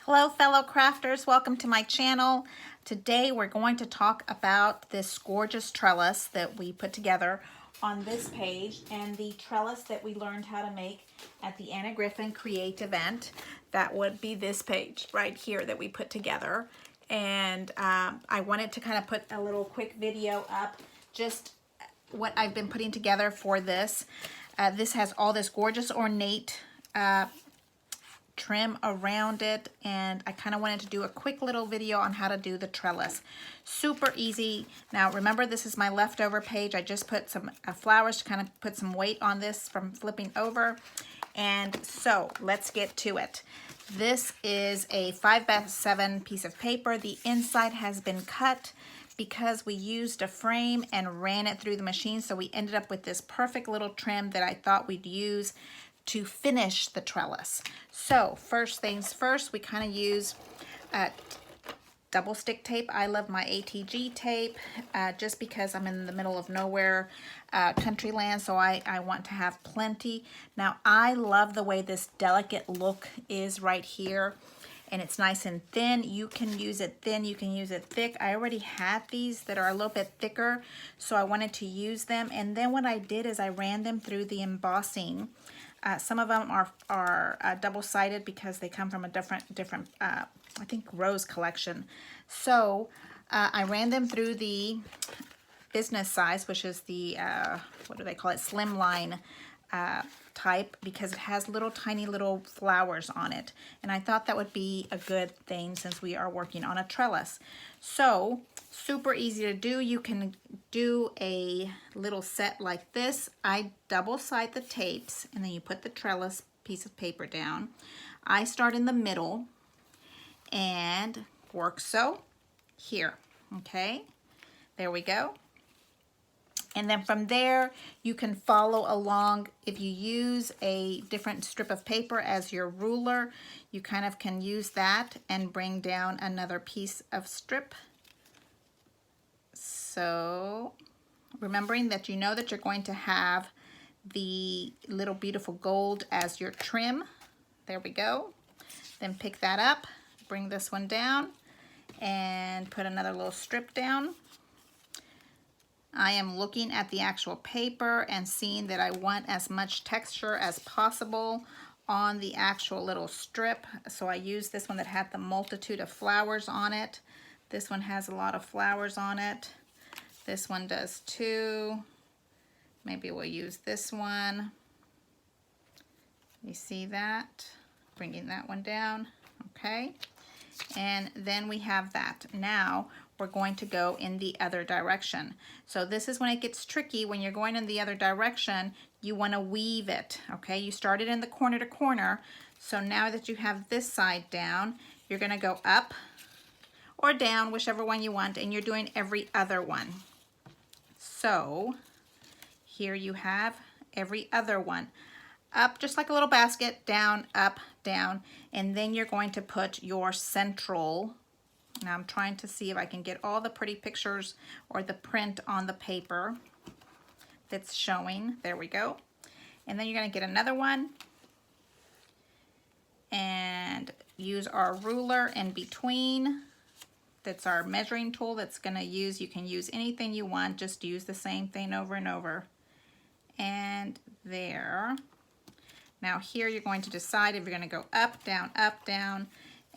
Hello fellow crafters, welcome to my channel. Today we're going to talk about this gorgeous trellis that we put together on this page and the trellis that we learned how to make at the Anna Griffin Create event. That would be this page right here that we put together. And I wanted to kind of put a little quick video up, just what I've been putting together for this. This has all this gorgeous ornate trim around it, and I kind of wanted to do a quick little video on how to do the trellis. Super easy. Now remember, this is my leftover page. I just put some flowers to kind of put some weight on this from flipping over. And so let's get to it. This is a 5x7 piece of paper. The inside has been cut because we used a frame and ran it through the machine, so we ended up with this perfect little trim that I thought we'd use to finish the trellis. So first things first, we kind of use double stick tape. I love my ATG tape just because I'm in the middle of nowhere, country land, so I want to have plenty. Now I love the way this delicate look is right here, and it's nice and thin. You can use it thin, you can use it thick. I already had these that are a little bit thicker, so I wanted to use them. And then what I did is I ran them through the embossing. Some of them are double-sided because they come from a different I think Rose collection. So I ran them through the business size, which is the what do they call it, slimline type, because it has little tiny little flowers on it, and I thought that would be a good thing since we are working on a trellis. So super easy to do. You can do a little set like this. I double side the tapes, and then you put the trellis piece of paper down. I start in the middle and work so here. Okay, there we go. And then from there, you can follow along. If you use a different strip of paper as your ruler, you kind of can use that and bring down another piece of strip. So remembering that you know that you're going to have the little beautiful gold as your trim. There we go. Then pick that up, bring this one down, and put another little strip down. I am looking at the actual paper and seeing that I want as much texture as possible on the actual little strip. So I used this one that had the multitude of flowers on it. This one has a lot of flowers on it. This one does too. Maybe we'll use this one. You see that? Bringing that one down. Okay. And then we have that. Now we're going to go in the other direction. So this is when it gets tricky. When you're going in the other direction, you want to weave it. Okay, you started in the corner to corner. So now that you have this side down, you're going to go up or down, whichever one you want, and you're doing every other one. So here you have every other one. Up just like a little basket, down, up, down, and then you're going to put your central. Now I'm trying to see if I can get all the pretty pictures or the print on the paper that's showing. There we go. And then you're going to get another one and use our ruler in between. That's our measuring tool that's going to use. You can use anything you want, just use the same thing over and over. And there. Now here you're going to decide if you're going to go up, down,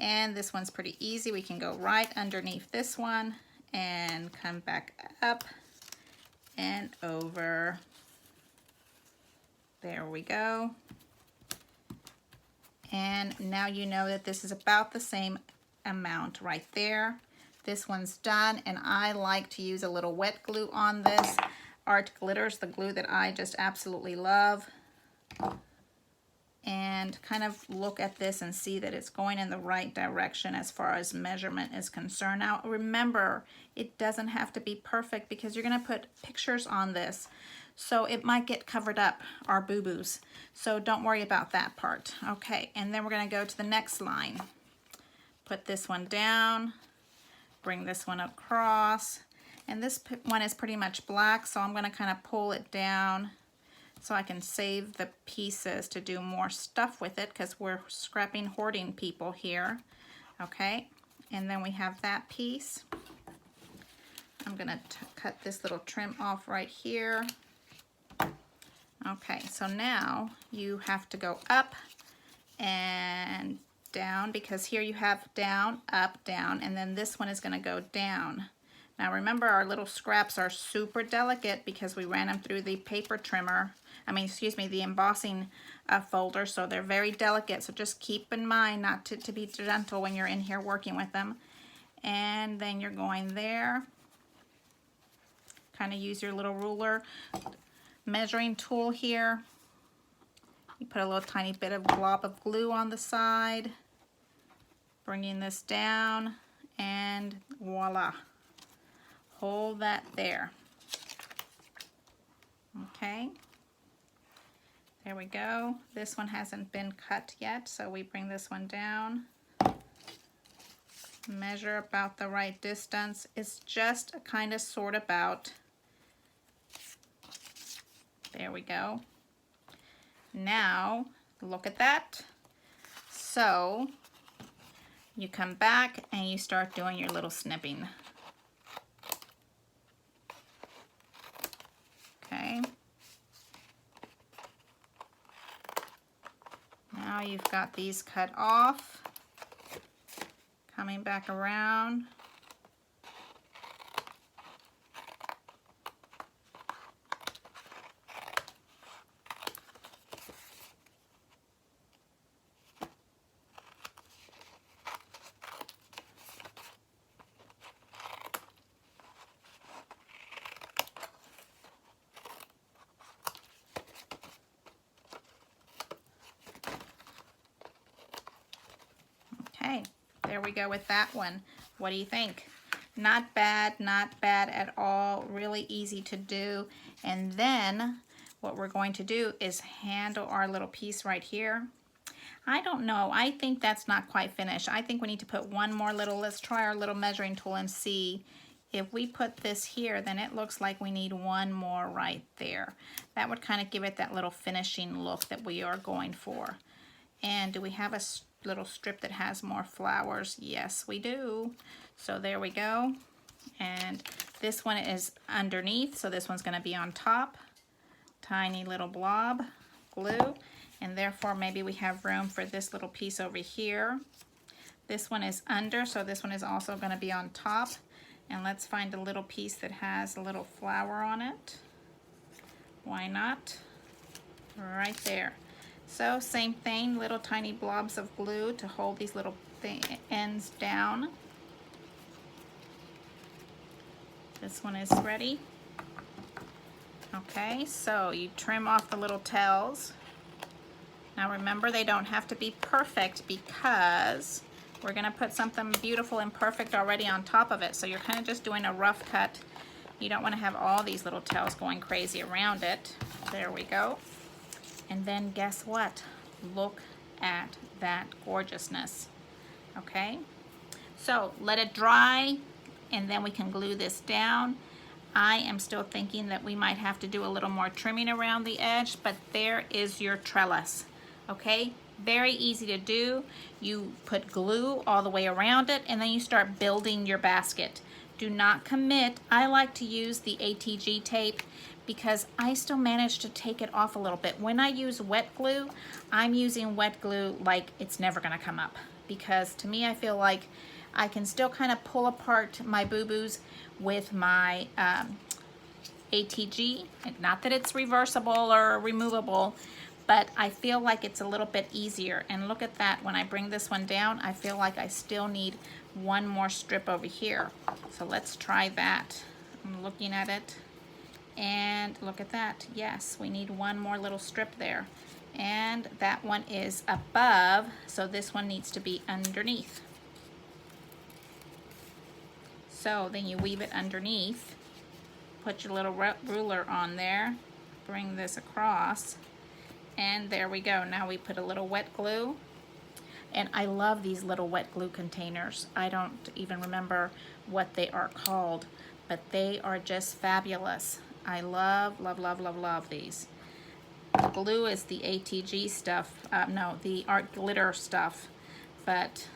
and this one's pretty easy. We can go right underneath this one and come back up and over. There we go. And now you know that this is about the same amount right there. This one's done, and I like to use a little wet glue on this. Art Glitter's the glue that I just absolutely love. And kind of look at this and see that it's going in the right direction as far as measurement is concerned. Now remember, it doesn't have to be perfect because you're going to put pictures on this, so it might get covered up, our boo-boos. So don't worry about that part. Okay, and then we're going to go to the next line. Put this one down, bring this one across, and this one is pretty much black, so I'm going to kind of pull it down so I can save the pieces to do more stuff with it, because we're scrapping hoarding people here. Okay, and then we have that piece. I'm gonna cut this little trim off right here. Okay, so now you have to go up and down, because here you have down, up, down, and then this one is gonna go down. Now remember, our little scraps are super delicate because we ran them through the paper trimmer, the embossing folder, so they're very delicate. So just keep in mind not to be gentle when you're in here working with them. And then you're going there. Kind of use your little ruler, measuring tool here. You put a little tiny bit of glob of glue on the side, bringing this down, and voila. Hold that there. Okay. There we go. This one hasn't been cut yet, so we bring this one down. Measure about the right distance. It's just a kind of sort about. There we go. Now, look at that. So, you come back and you start doing your little snipping. Okay. Now you've got these cut off. Coming back around. Okay, there we go with that one. What do you think? Not bad at all. Really easy to do. And then what we're going to do is handle our little piece right here. I don't know. I think that's not quite finished. I think we need to put one more little, let's try our little measuring tool and see. If we put this here, then it looks like we need one more right there. That would kind of give it that little finishing look that we are going for. And do we have a little strip that has more flowers? Yes, we do. So there we go. And this one is underneath, so this one's going to be on top. Tiny little blob glue, and therefore maybe we have room for this little piece over here. This one is under, so this one is also going to be on top. And let's find a little piece that has a little flower on it. Why not? Right there. So same thing, little tiny blobs of glue to hold these little ends down. This one is ready. Okay, so you trim off the little tails. Now remember, they don't have to be perfect because we're gonna put something beautiful and perfect already on top of it. So you're kind of just doing a rough cut. You don't want to have all these little tails going crazy around it. There we go. And then guess what? Look at that gorgeousness. Okay, so let it dry and then we can glue this down. I am still thinking that we might have to do a little more trimming around the edge, but there is your trellis. Okay, very easy to do. You put glue all the way around it and then you start building your basket. Do not commit. I like to use the ATG tape because I still manage to take it off a little bit. When I use wet glue, I'm using wet glue like it's never gonna come up, because to me I feel like I can still kind of pull apart my boo-boos with my ATG. Not that it's reversible or removable, but I feel like it's a little bit easier. And look at that, when I bring this one down, I feel like I still need one more strip over here. So let's try that. I'm looking at it. And look at that. Yes, we need one more little strip there. And that one is above, so this one needs to be underneath. So then you weave it underneath, put your little ruler on there, bring this across, and there we go. Now we put a little wet glue. And I love these little wet glue containers. I don't even remember what they are called, but they are just fabulous. I love, love, love, love, love these. The glue is the ATG stuff, no, the art glitter stuff, but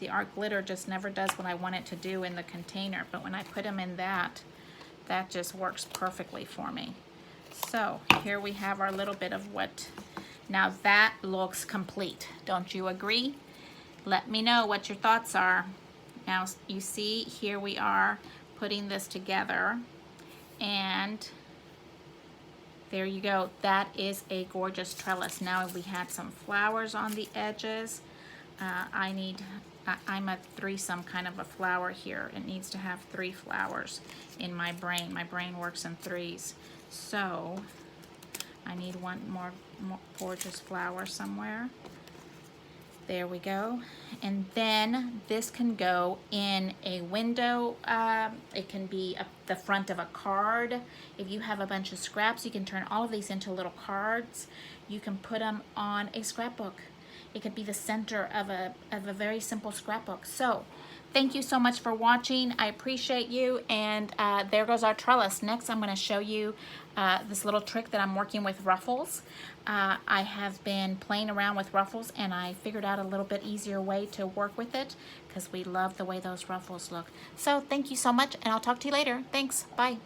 The art glitter just never does what I want it to do in the container, but when I put them in that just works perfectly for me. So here we have our little bit of what, now that looks complete. Don't you agree? Let me know what your thoughts are. Now you see, here we are putting this together, and there you go. That is a gorgeous trellis. Now we had some flowers on the edges. I'm a threesome kind of a flower here. It needs to have 3 flowers in my brain. My brain works in 3s. So I need one more gorgeous flower somewhere. There we go. And then this can go in a window. It can be the front of a card. If you have a bunch of scraps, you can turn all of these into little cards. You can put them on a scrapbook. It could be the center of a very simple scrapbook. So thank you so much for watching. I appreciate you. And there goes our trellis. Next, I'm going to show you this little trick that I'm working with ruffles. I have been playing around with ruffles, and I figured out a little bit easier way to work with it because we love the way those ruffles look. So thank you so much, and I'll talk to you later. Thanks. Bye.